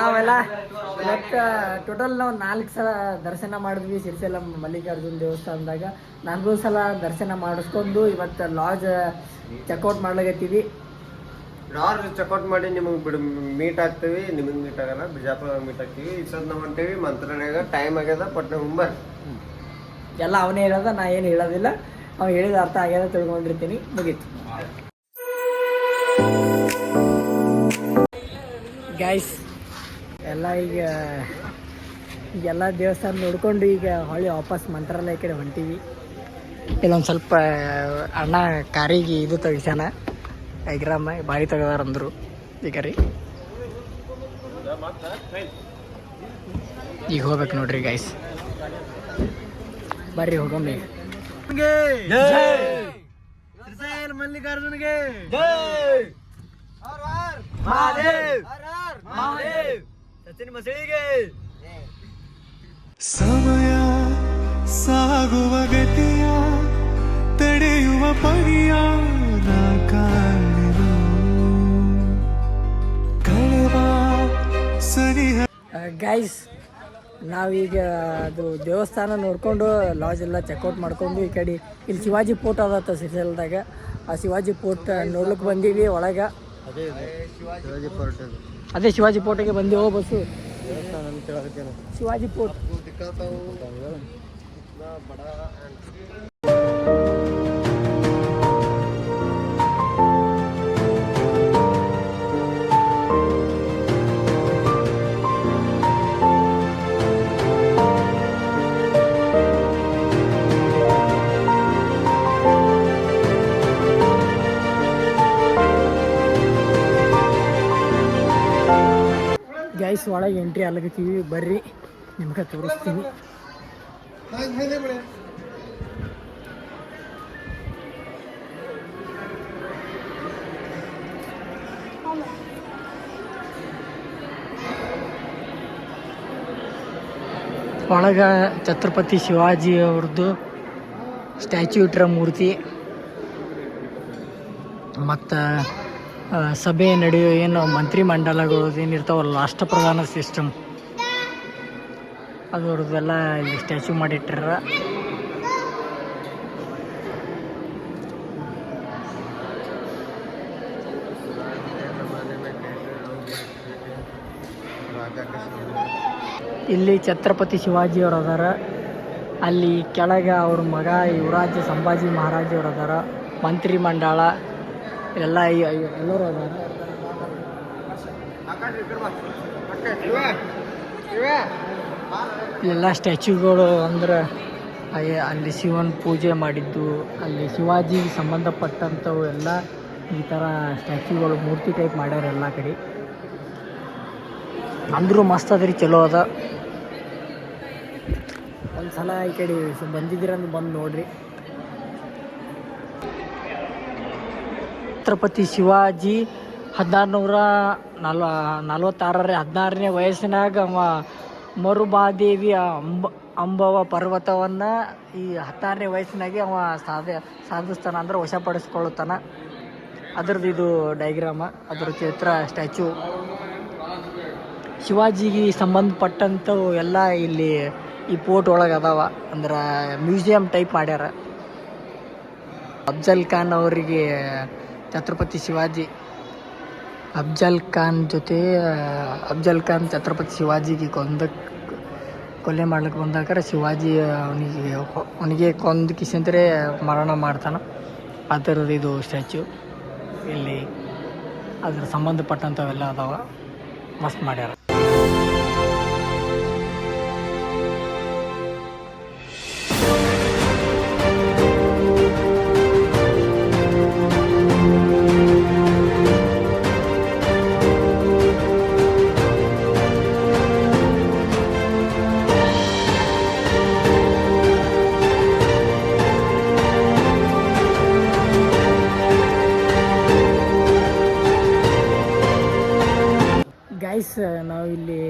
ನಾವೆಲ್ಲ ಇವತ್ತು ಟೋಟಲ್ ನಾವು 4 ಸಲ ದರ್ಶನ ಮಾಡಿದ್ವಿ ಸಿರಿಸೆಲ್ಲ ಮಲ್ಲಿಕಾರ್ಜುನ ದೇವಸ್ಥಾನದಾಗ. 4 ಸಲ ದರ್ಶನ ಮಾಡಿಸ್ಕೊಂಡು ಇವತ್ತು ಲಾಡ್ಜ್ ಚೆಕ್ಔಟ್ ಮಾಡ್ಲಾಗತ್ತೀವಿ. ಲಾಡ್ಜ್ ಚೆಕ್ಔಟ್ ಮಾಡಿ ನಿಮಗೆ ಮೀಟ್ ಆಗ್ತೀವಿ. ನಿಮಗೆ ಮೀಟ್ ಆಗಲ್ಲ, ಬಿಜಾಪುರ ಮೀಟ್ ಆಗ್ತೀವಿ. ಈ ಸದ್ ನಾವು ಹೊಂಟೇವಿ ಮಂತ್ರಾಲಯಗ. ಟೈಮ್ ಆಗ್ಯದ, ಪಟ್ನೆ ಮುಂಬರ್ ಎಲ್ಲ ಅವನೇ ಹೇಳೋದ, ನಾ ಏನು ಹೇಳೋದಿಲ್ಲ. ಅವ್ನು ಹೇಳಿದ ಅರ್ಥ ಆಗ್ಯದ ತಿಳ್ಕೊಂಡಿರ್ತೀನಿ, ಮುಗೀತು. ಗೈಸ್ ಎಲ್ಲ ಈಗೆಲ್ಲ ದೇವಸ್ಥಾನ ನೋಡ್ಕೊಂಡು ಈಗ ಹೊಳ್ಳಿ ವಾಪಸ್ ಮಂತ್ರಾಲಯ ಕಡೆ ಹೊಂಟೀವಿ. ಇಲ್ಲೊಂದು ಸ್ವಲ್ಪ ಅಣ್ಣ ಕಾರಿಗೆ ಇದು ತೆಗಿಸ್ಯಾನ, ಐಗ್ರಾಮ ಭಾರಿ ತೆಗದಾರಂದ್ರು ಈಗ ರೀ. ಈಗ ಹೋಗ್ಬೇಕು ನೋಡ್ರಿ ಗೈಸ್, ಬರ್ರಿ ಹೋಗಮ್ಮಿ. ಮಲ್ಲಿಕಾರ್ಜುನ್ಗೆ ಸಚಿನ್ ಮಸಳಿಗೆ. ಸಮಯ ಸಾಗುವ ಗತಿಯ ತಡೆಯುವ ಪರಿಯ ಗೈಸ್ ನಾವೀಗ ಅದು ದೇವಸ್ಥಾನ ನೋಡ್ಕೊಂಡು ಲಾಡ್ಜ್ ಎಲ್ಲ ಚೆಕ್ಔಟ್ ಮಾಡ್ಕೊಂಡು ಈ ಕಡೆ ಇಲ್ಲಿ ಶಿವಾಜಿ ಫೋರ್ಟ್ ಅದತ್ತ ಸಿರಿಸೆಲ್ದಾಗ. ಆ ಶಿವಾಜಿ ಫೋರ್ಟ್ ನೋಡ್ಲಿಕ್ಕೆ ಬಂದೀವಿ ಒಳಗೆ. ಅದೇ ಶಿವಾಜಿ ಫೋರ್ಟಿಗೆ ಬಂದೆವು. Bus Shivaji fort. ಗೈಸ್ ಒಳಗೆ ಎಂಟ್ರಿ ಆಗ್ಲಕತ್ತೀವಿ, ಬರ್ರಿ ನಿಮ್ಗೆ ತೋರಿಸ್ತೀನಿ. ಒಳಗೆ ಛತ್ರಪತಿ ಶಿವಾಜಿ ಅವ್ರದ್ದು ಸ್ಟ್ಯಾಚ್ಯೂ ಇಟ್ಟಿರೋ ಮೂರ್ತಿ, ಮತ್ತು ಸಭೆ ನಡೆಯೋ ಏನು ಮಂತ್ರಿ ಮಂಡಲಗಳು ಏನಿರ್ತಾವಲ್ಲ, ರಾಷ್ಟ್ರಪ್ರಧಾನ ಸಿಸ್ಟಮ್ ಅದರದ್ದೆಲ್ಲ ಇಲ್ಲಿ ಸ್ಟ್ಯಾಚ್ಯೂ ಮಾಡಿಟ್ಟಾರ. ಇಲ್ಲಿ ಛತ್ರಪತಿ ಶಿವಾಜಿ ಅವರು ಅದಾರ. ಅಲ್ಲಿ ಕೆಳಗೆ ಅವ್ರ ಮಗ ಯುವರಾಜ ಸಂಭಾಜಿ ಮಹಾರಾಜ್ ಅವರು ಅದಾರ. ಮಂತ್ರಿ ಮಂಡಳ ಎಲ್ಲ ಎಲ್ಲರೂ ಅದಾರ. ಇಲ್ಲೆಲ್ಲ ಸ್ಟ್ಯಾಚ್ಯೂಗಳು ಅಂದ್ರೆ ಅಲ್ಲಿ ಶಿವನ ಪೂಜೆ ಮಾಡಿದ್ದು, ಅಲ್ಲಿ ಶಿವಾಜಿಗೆ ಸಂಬಂಧಪಟ್ಟಂಥವು ಎಲ್ಲ ಈ ಥರ ಸ್ಟ್ಯಾಚ್ಯೂಗಳು ಮೂರ್ತಿ ಟೈಪ್ ಮಾಡ್ಯಾರ ಎಲ್ಲ ಕಡೆ. ಅಂದರೂ ಮಸ್ತ್ ಅದ್ರಿ, ಚಲೋ ಅದ. ಒಂದು ಸಲ ಈ ಕಡೆ ಬಂದಿದ್ದೀರಂದು ಬಂದು ನೋಡ್ರಿ. ಛತ್ರಪತಿ ಶಿವಾಜಿ 1646ನೇ ವಯಸ್ಸಿನಾಗ ಮರುಬಾದೇವಿ ಅಂಬವ ಪರ್ವತವನ್ನು ಈ 16ನೇ ವಯಸ್ಸಿನಾಗೆ ಅವ ಸಾಧಿಸ್ತಾನ, ಅಂದ್ರೆ ವಶಪಡಿಸ್ಕೊಳ್ಳುತ್ತಾನ. ಅದ್ರದ್ದು ಇದು ಡೈಗ್ರಾಮ, ಅದ್ರ ಚಿತ್ರ ಸ್ಟ್ಯಾಚ್ಯೂ. ಶಿವಾಜಿಗೆ ಸಂಬಂಧಪಟ್ಟಂಥವು ಎಲ್ಲ ಇಲ್ಲಿ ಈ ಫೋರ್ಟ್ ಒಳಗೆ ಅದಾವ, ಅಂದ್ರೆ ಮ್ಯೂಸಿಯಂ ಟೈಪ್ ಮಾಡ್ಯಾರ. ಅಫ್ಜಲ್ ಖಾನ್ ಅವರಿಗೆ ಛತ್ರಪತಿ ಶಿವಾಜಿ ಅಫ್ಜಲ್ ಖಾನ್ ಛತ್ರಪತಿ ಶಿವಾಜಿಗೆ ಕೊಲೆ ಮಾಡ್ಲಿಕ್ಕೆ ಬಂದಾಗ ಶಿವಾಜಿ ಅವನಿಗೆ ಕೊಂದು ಕಿಸಂದ್ರೆ ಮರಣ ಮಾಡ್ತಾನೆ. ಅದರದ್ದು ಇದು ಸ್ಟ್ಯಾಚ್ಯೂ ಇಲ್ಲಿ, ಅದ್ರ ಸಂಬಂಧಪಟ್ಟಂಥವೆಲ್ಲ ಅದಾವ, ಮಸ್ತ್ ಮಾಡ್ಯಾರ. ಗೈಸ್ ನಾವಿಲ್ಲಿ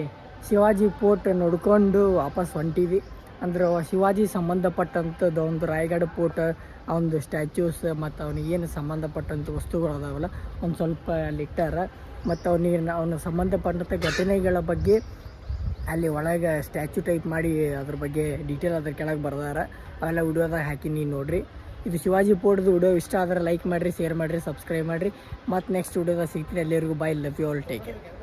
ಶಿವಾಜಿ ಫೋರ್ಟ್ ನೋಡ್ಕೊಂಡು ವಾಪಸ್ ಹೊಂಟೀವಿ. ಅಂದ್ರೆ ಶಿವಾಜಿ ಸಂಬಂಧಪಟ್ಟಂಥದ್ದು ಒಂದು ರಾಯಗಢ ಫೋರ್ಟ್, ಅವನದು ಸ್ಟ್ಯಾಚ್ಯೂಸ್ ಮತ್ತು ಅವನಿಗೆ ಏನು ಸಂಬಂಧಪಟ್ಟಂಥ ವಸ್ತುಗಳು ಅದಾವಲ್ಲ ಒಂದು ಸ್ವಲ್ಪ ಅಲ್ಲಿ ಇಟ್ಟಾರ. ಮತ್ತು ಅವನ ಸಂಬಂಧಪಟ್ಟಂಥ ಘಟನೆಗಳ ಬಗ್ಗೆ ಅಲ್ಲಿ ಒಳಗೆ ಸ್ಟ್ಯಾಚ್ಯೂ ಟೈಪ್ ಮಾಡಿ ಅದ್ರ ಬಗ್ಗೆ ಡೀಟೇಲ್ ಅದ್ರ ಕೆಳಗೆ ಬರ್ದಾರ. ಅವೆಲ್ಲ ವಿಡಿಯೋದಾಗ ಹಾಕಿ ನೋಡಿರಿ. ಇದು ಶಿವಾಜಿ ಫೋರ್ಟ್ದು ವಿಡಿಯೋ ಇಷ್ಟ ಆದರೆ ಲೈಕ್ ಮಾಡಿರಿ, ಶೇರ್ ಮಾಡಿರಿ, ಸಬ್ಸ್ಕ್ರೈಬ್ ಮಾಡಿರಿ. ಮತ್ತು ನೆಕ್ಸ್ಟ್ ವಿಡಿಯೋದಾಗ ಸಿಗ್ತೀನಿ. ಎಲ್ಲರಿಗೂ bye, love you all, take care.